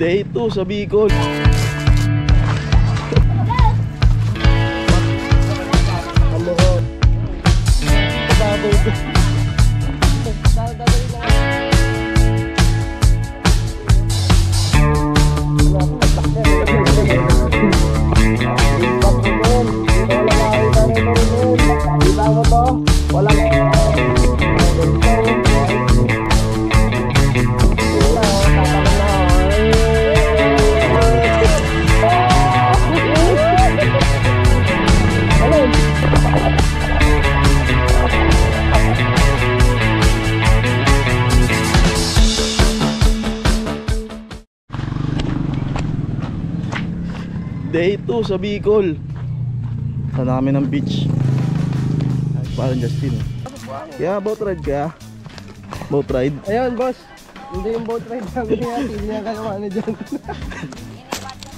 Day 2 sa Bicol. Day 2 sa Bicol. Sana kami ng beach. Parang Justin. Yeah, boat ride ka. Boat ride. Ayun boss, hindi yung boat ride namin natin. Hindi na kalawa na dyan.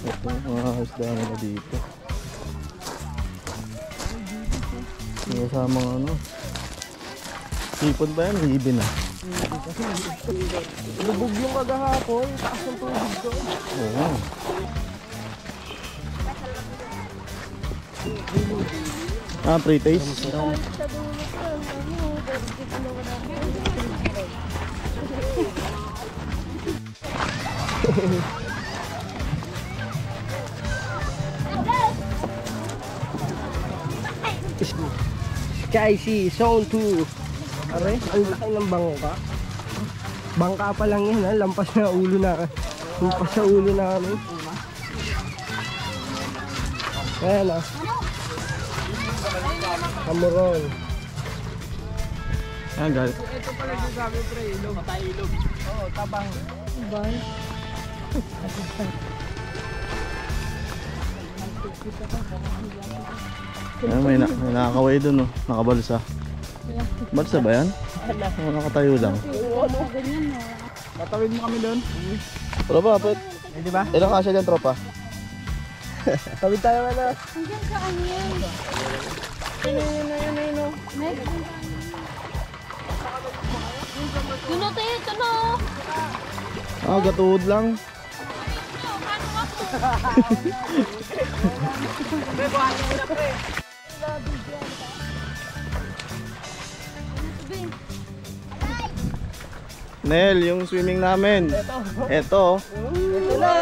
Ito, mga isda na dito. May kasamang ano. Sipon ba yan? Hibin ah. Lubog yung kagahapon. Taas ng tubig ko. Oo. Ah, pre-taste. Sky Sea Zone 2. Aray, ang laki ng bangka. Bangka pa lang yan ha, lampas na ulo na. Lampas sa ulo na kami. Ayan ha. Kamuron. Ayan, galit. Ito pala yung sabi pre, ilog. Patay ilog. Oo, tabang. Bang. Ayan, may nakakaway dun, oh. Nakabalsa. Balsa ba yan? Oo, nakatayo lang. Tatawid mo kami doon. Tropa, pwede. Hindi ba? Ilang kasya dyan, tropa? Tawid tayo nga na. Hanggang saan yan? Ano? Next? Yun o tayo, ito no! Ah, gatuhod lang. Nel, yung swimming namin. Eto. Hindi na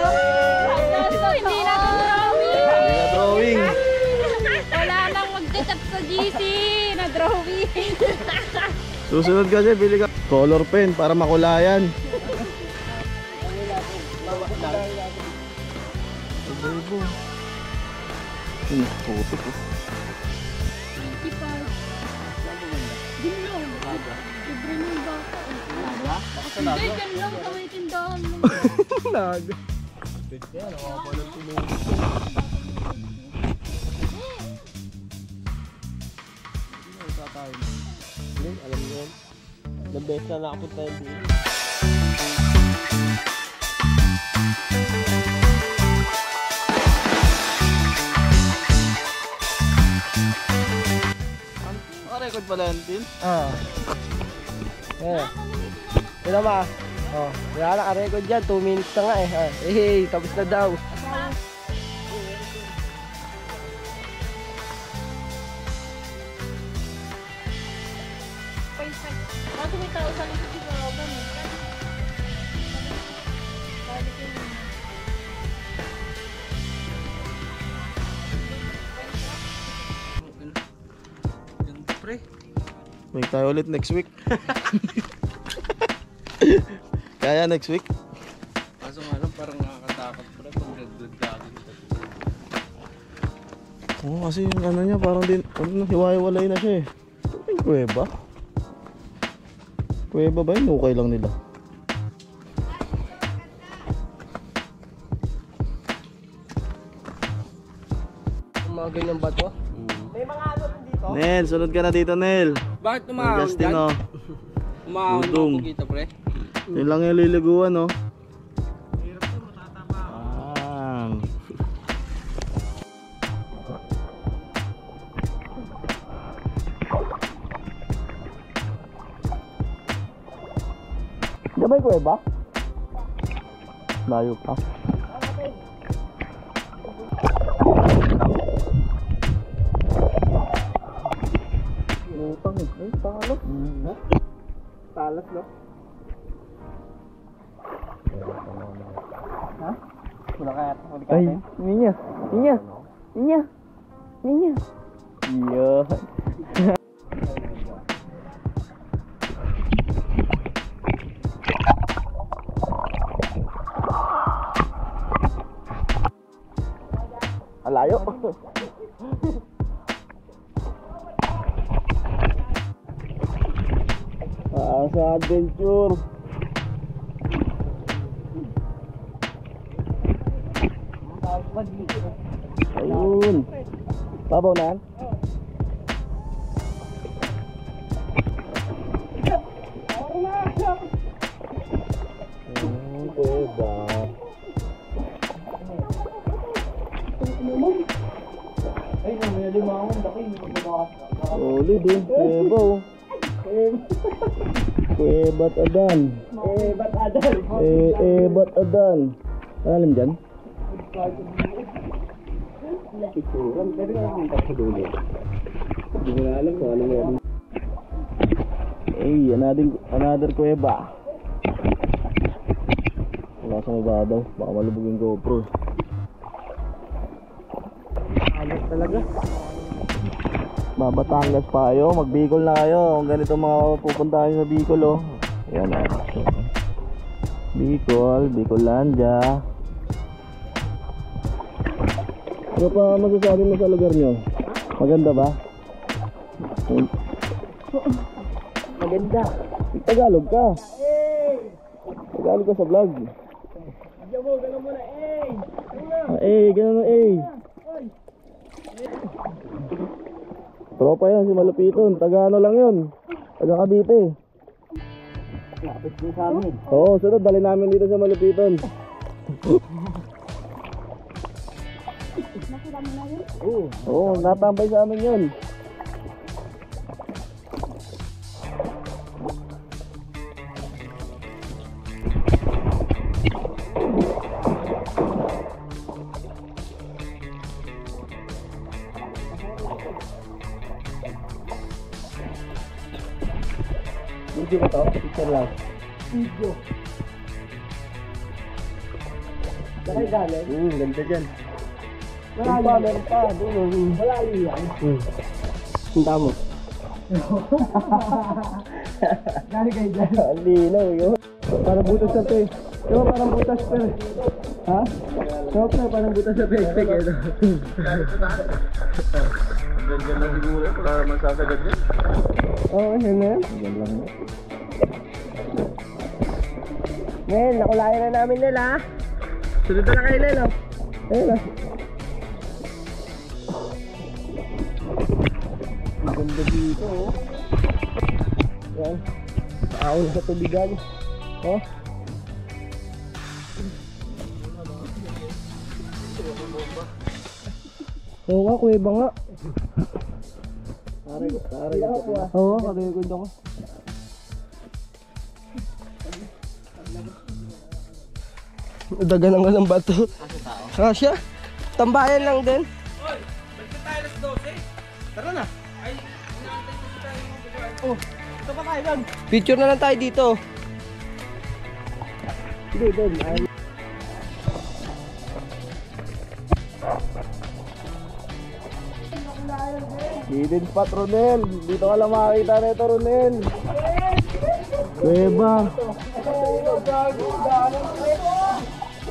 drawing! Hindi na drawing. Wala nang magchat sa GC na drawing. Susunod kasi, bili ka color pen para makulayan. Puto po. 25. Ginlong. Libre ng bata. Hindi, ginlong. Taway tindahan mo. Nag. Alam mo yun. The best na nakapunta yung dito. Record pala yan din? Ah. Eh. Tignan mo ah. Oh, wala naka-record dyan. 2 minutes na nga eh. Ah. Eh, tapos na daw. Kasi may tao sa likod dito. Balik tayo ulit next week. Kaya next week? Kaso nga lang, parang nakakatakot pa rin pag nagdagdagin. Oo, kasi yung ano niya parang din, hiwa-hiwalay na siya eh. Ano yung kuweba? Kuweba ba yun? Okay lang nila. Yung mga ganyan bato. May mga ano rin dito. Nel, sunod ka na dito, Nel. Bakit May umahon Justin, dyan? oh. Umahon Budong. ako kita pre. Yun lang yung liliguan, oh. Gabay ko ba? Layo pa. Lutang eh. Ay, talo. Talas, no? Ha? Wala kaya huli ka Ay, natin? ninya. Ninya. Ninya. Ninya. Iya. Alayo. Sa adventure. Ayun. Babaw na yan? Diba? Solid eh. Diba oh. Kuebat adan. Ba't adal? Bat adan. Alam dyan? Pero nakakita sa dulo. Hindi ko na alam kung ano meron. Another kuweba. Wala sa mababaw. Baka malubog yung GoPro. Alat talaga. Babatangas pa kayo. Mag-Bicol na kayo. Kung ganito mga pupuntahan sa Bicol oh. Ayan oh. Bicol, Bicolandia. Ano pa masasabi mo sa lugar nyo? Maganda ba? Maganda. Tagalog ka. Tagalog ka sa vlog. Diyan mo, gano'n mo na, Ganun na Tropa yan si Malupiton. Taga ano lang yun. Taga Cavite. Lapit mo sa amin. Oo, sunod dali namin dito sa Malupiton. Oo, natambay sa amin yun. Video ko to, picture lang. Video. Sakay galing. Ganda dyan. Meron pa. Malayo yan. Punta mo. Galing kayo dyan. Ang linaw yun. Parang butas sa pe. Diba parang butas pe? Ha? Diba pe, parang butas sa pe. Ganyan lang siguro para masasagat yun. Oo, yun na yan. Yan lang. Nel, nakulayan na namin Nel ha. Sunod na kayo Nel oh. Ayun na. Ganda dito oh. Yan. Paawal sa tubigan. Oh. Oo nga, kuweba nga. Oo, kagayagod ako. Dagan nga ng bato. Kasya. Tambayan lang din. Hoy! Balik tayo alas 12. Tara na! Ay, inaantay ko tayo yung buwan. Oh, Ito pa tayo doon. picture na lang tayo dito. Hindi, doon. Hidden spot Ronel. Dito ka lang makakita nito Ronel. Kuweba.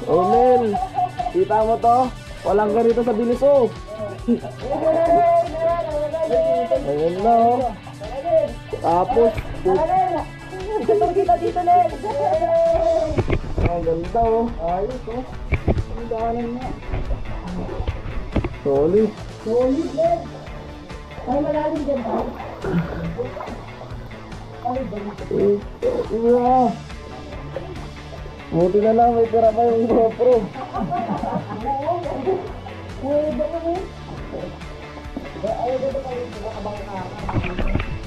Ronel. Kita mo to? Walang ganito sa Biliso. Ayan na oh. Tapos ang ganda oh. Ayos oh. Ang daanan nga. Solid. Iya. Buti na lang may pera pa yung GoPro.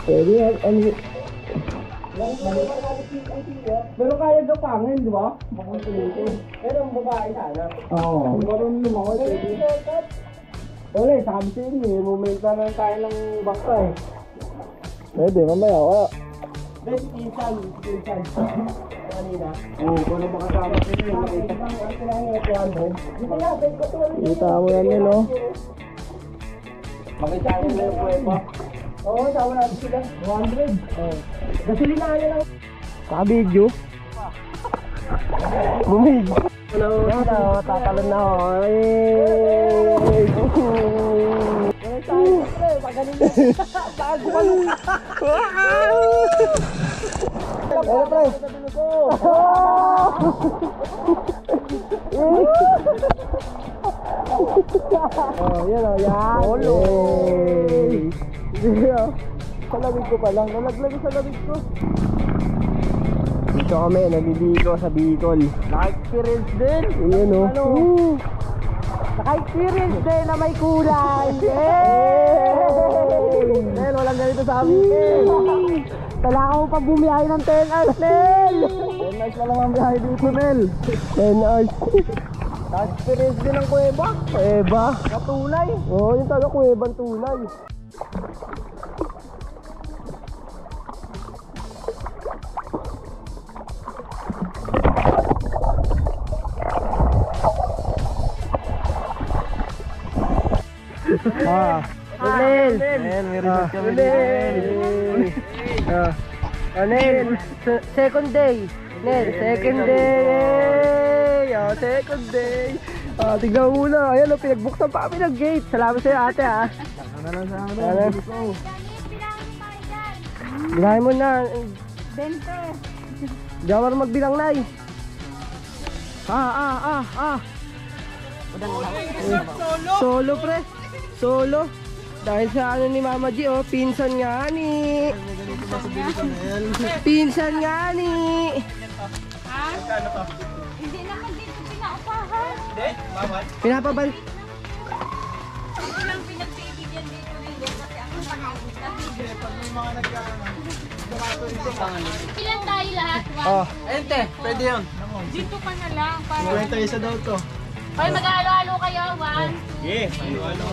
Pwede yan. Pero kaya daw pangin, di ba? Pero ang babae sana. Oo. Marunong lumangoy. Wala, sabi sa inyo eh. Mumenta na tayo ng bangka eh. Pwede, mamaya. Wala. Then, pinsan. Kanina. Oo, kung ano makasama sila yung makita. Kita mo yan yun, no? Makita nyo na yung kuweba. Oo, sama natin sila. 100. Oo. Gasolina nyo lang. Naka-video. Bumig. Hello, tatalon na ako. Pagaling na. Bago ka nung. Hello, pre. Oh, yan o, yan. Olo. Sa lamig ko pa lang. Nalaglag sa lamig ko. Dito kami, naliligo sa Bicol. Naka-experience din. Ayan o. Ano? Naka-experience din na may kulay. Nel, walang ganito sa amin. Kailangan mo pa bumiyahe ng 10 hours, Nel. 10 hours na lang ang biyahe dito, Nel. 10 hours. Naka-experience din ng kuweba. Kuweba? Katulay. Oo, yung taga kuwebang tulay. Nel! Nel, may result kami dito. Nel, second day. Nel, second day. Second day. Tignan mo muna. Ayan, pinagbuksan pa kami ng gate. Salamat sa'yo, ate, ha. Ano na sa amin? Bilahin mo na. 20. Di ako marunong magbilang, Nay. Solo, pre. Solo. Dahil sa ano ni Mama G, oh, pinsan nga ni. Pinsan nga ni. Ha? Hindi naman dito pinaupahan. Pinapabal. Ito lang pinagbibigyan dito rin kasi ako Ilan tayo lahat? Oh. Ayun te, pwede yun. Dito ka na lang para... 20 isa daw to. Ay, mag-halo-halo kayo. 1, 2, Yeah, halo-halo.